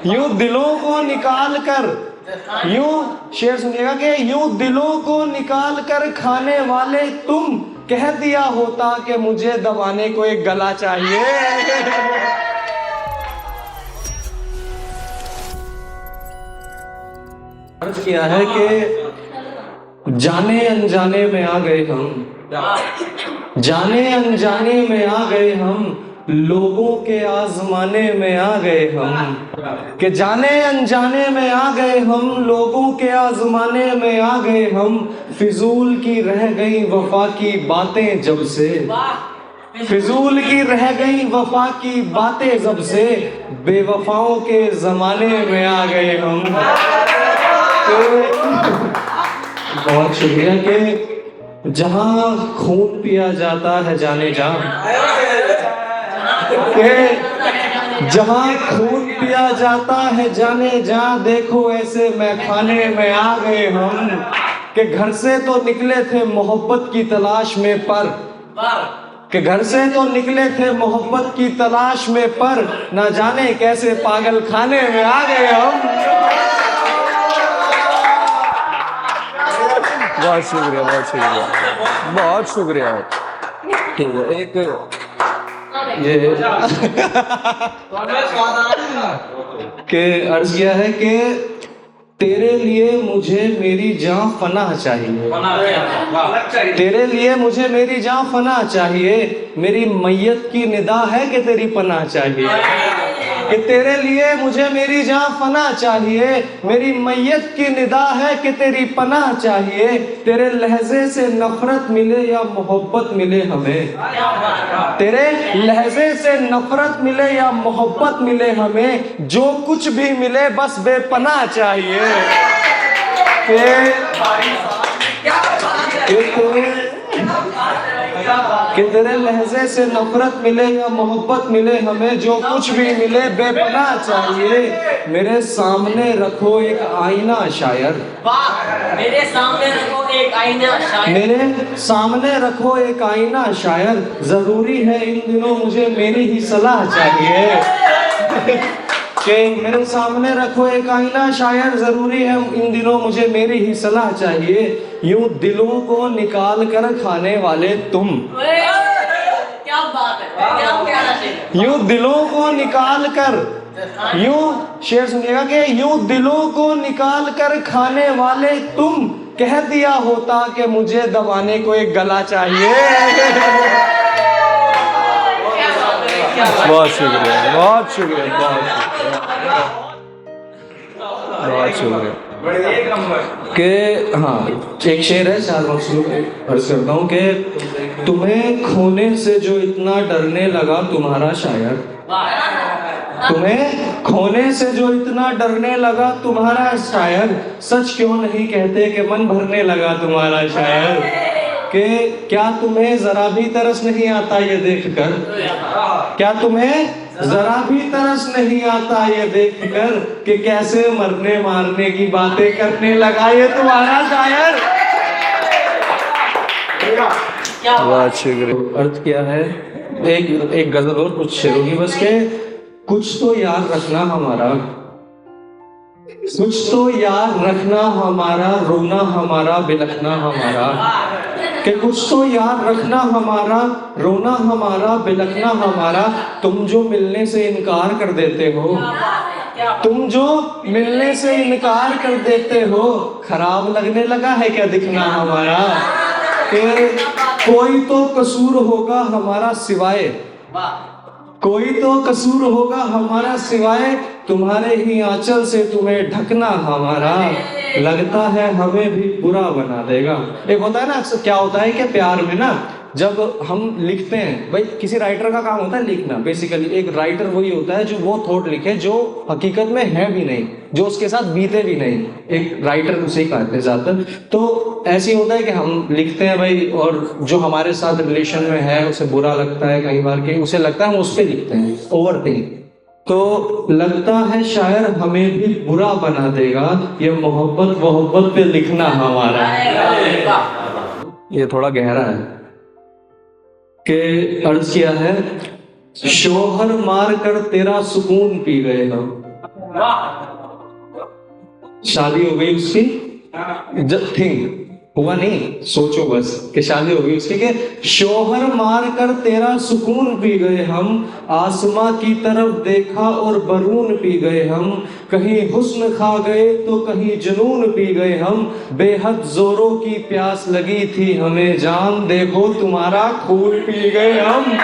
यूं दिलों को निकाल कर, यूं शेर सुनिएगा कि यूं दिलों को निकाल कर खाने वाले तुम, कह दिया होता कि मुझे दबाने को एक गला चाहिए। अर्ज किया है कि जाने अनजाने में आ गए हम, जाने अनजाने में आ गए हम, लोगों के आजमाने में आ गए हम, कि जाने अनजाने में आ गए हम, लोगों के आजमाने में आ गए हम, फिजूल की रह गई वफा की बातें जब से, फिजूल की रह गई वफा की बातें जब से, बेवफाओं के जमाने में आ गए हम। बहुत शुक्रिया कि जहां खून पिया जाता है जाने जा, के जहां खून पिया जाता है जाने जा, देखो ऐसे मैखाने में आ गए हम, कि घर से तो निकले थे मोहब्बत की तलाश में पर, कि घर से तो निकले थे मोहब्बत की तलाश में पर, ना जाने कैसे पागल खाने में आ गए हम। बहुत शुक्रिया, बहुत शुक्रिया, बहुत शुक्रिया। ठीक है, एक ये के अर्ज किया है कि तेरे लिए मुझे मेरी जान फना चाहिए, तेरे लिए मुझे मेरी जान फना चाहिए, मेरी मैयत की निदा है कि तेरी पनाह चाहिए, कि तेरे लिए मुझे मेरी जान फना चाहिए, मेरी मैयत की निदा है कि तेरी पनाह चाहिए, तेरे लहजे से नफरत मिले या मोहब्बत मिले हमें, तेरे लहजे से नफरत मिले या मोहब्बत मिले हमें, जो कुछ भी मिले बस बेपनाह चाहिए, कि तेरे लहजे से नफरत मिले या मोहब्बत मिले हमें, जो कुछ भी मिले बेपनाह चाहिए, मेरे सामने रखो एक आईना शायर, मेरे सामने रखो एक आईना शायर, मेरे सामने रखो एक आईना शायर, जरूरी है इन दिनों मुझे मेरी ही सलाह चाहिए, कि मेरे सामने रखो एक आईना शायर, जरूरी है इन दिनों मुझे मेरी ही सलाह चाहिए, यूं दिलों को निकाल कर खाने वाले तुम, क्या बात है, क्या प्यारा शेर, यूं दिलों को निकाल कर, यूं शेर सुनिएगा कि यूं दिलों को निकाल कर खाने वाले तुम, कह दिया होता कि मुझे दबाने को एक गला चाहिए। बहुत शुक्रिया, बहुत शुक्रिया, बहुत शुक्रिया के हाँ एक शेर है, चार मकसूद अर्ज करता हूँ कि तुम्हें खोने से जो इतना डरने लगा तुम्हारा शायर, तुम्हें खोने से जो इतना डरने लगा तुम्हारा शायर, सच क्यों नहीं कहते कि मन भरने लगा तुम्हारा शायर, कि क्या तुम्हें जरा भी तरस नहीं आता ये देखकर, क्या तुम्हें जरा भी तरस नहीं आता ये देखकर, कि कैसे मरने मारने की बातें करने लगा ये तुम्हारा शायर। बहुत शुक्रिया। अर्थ क्या है, एक गजल और कुछ शेरों की बस के, कुछ तो यार रखना हमारा, कुछ तो यार रखना हमारा, रोना हमारा बिलखना हमारा, कि कुछ तो यार रखना हमारा, रोना हमारा बिलखना हमारा, तुम जो मिलने से इनकार कर देते हो, तुम जो मिलने से इनकार कर देते हो, खराब लगने लगा है क्या दिखना हमारा, कि कोई तो कसूर होगा हमारा सिवाय, कोई तो कसूर होगा हमारा सिवाय, तुम्हारे ही आंचल से तुम्हें ढकना हमारा, लगता है हमें भी बुरा बना देगा। एक होता है ना, अक्सर क्या होता है कि प्यार में ना जब हम लिखते हैं, भाई किसी राइटर का काम होता है लिखना, बेसिकली एक राइटर वही होता है जो वो थॉट लिखे जो हकीकत में है भी नहीं, जो उसके साथ बीते भी नहीं, एक राइटर उसे ही कहते हैं ज्यादातर। तो ऐसे होता है कि हम लिखते हैं भाई, और जो हमारे साथ रिलेशन में है उसे बुरा लगता है, कई बार के उसे लगता है हम उस पर लिखते हैं, ओवरथिंक, तो लगता है शायर हमें भी बुरा बना देगा, ये मोहब्बत पे लिखना हमारा। ये थोड़ा गहरा है कि अर्ज किया है, शोहर मार कर तेरा सुकून पी गए हम, शादी हो गई उसकी, जस्ट थिंक, हुआ नहीं, सोचो बस कि शादी हो गई उसकी, कि शोहर मार कर तेरा सुकून पी गए हम, आसमां की तरफ देखा और बरून पी गए हम, कहीं हुस्न खा गए तो कहीं जुनून पी गए हम, बेहद जोरों की प्यास लगी थी हमें जान, देखो तुम्हारा खून पी गए हम।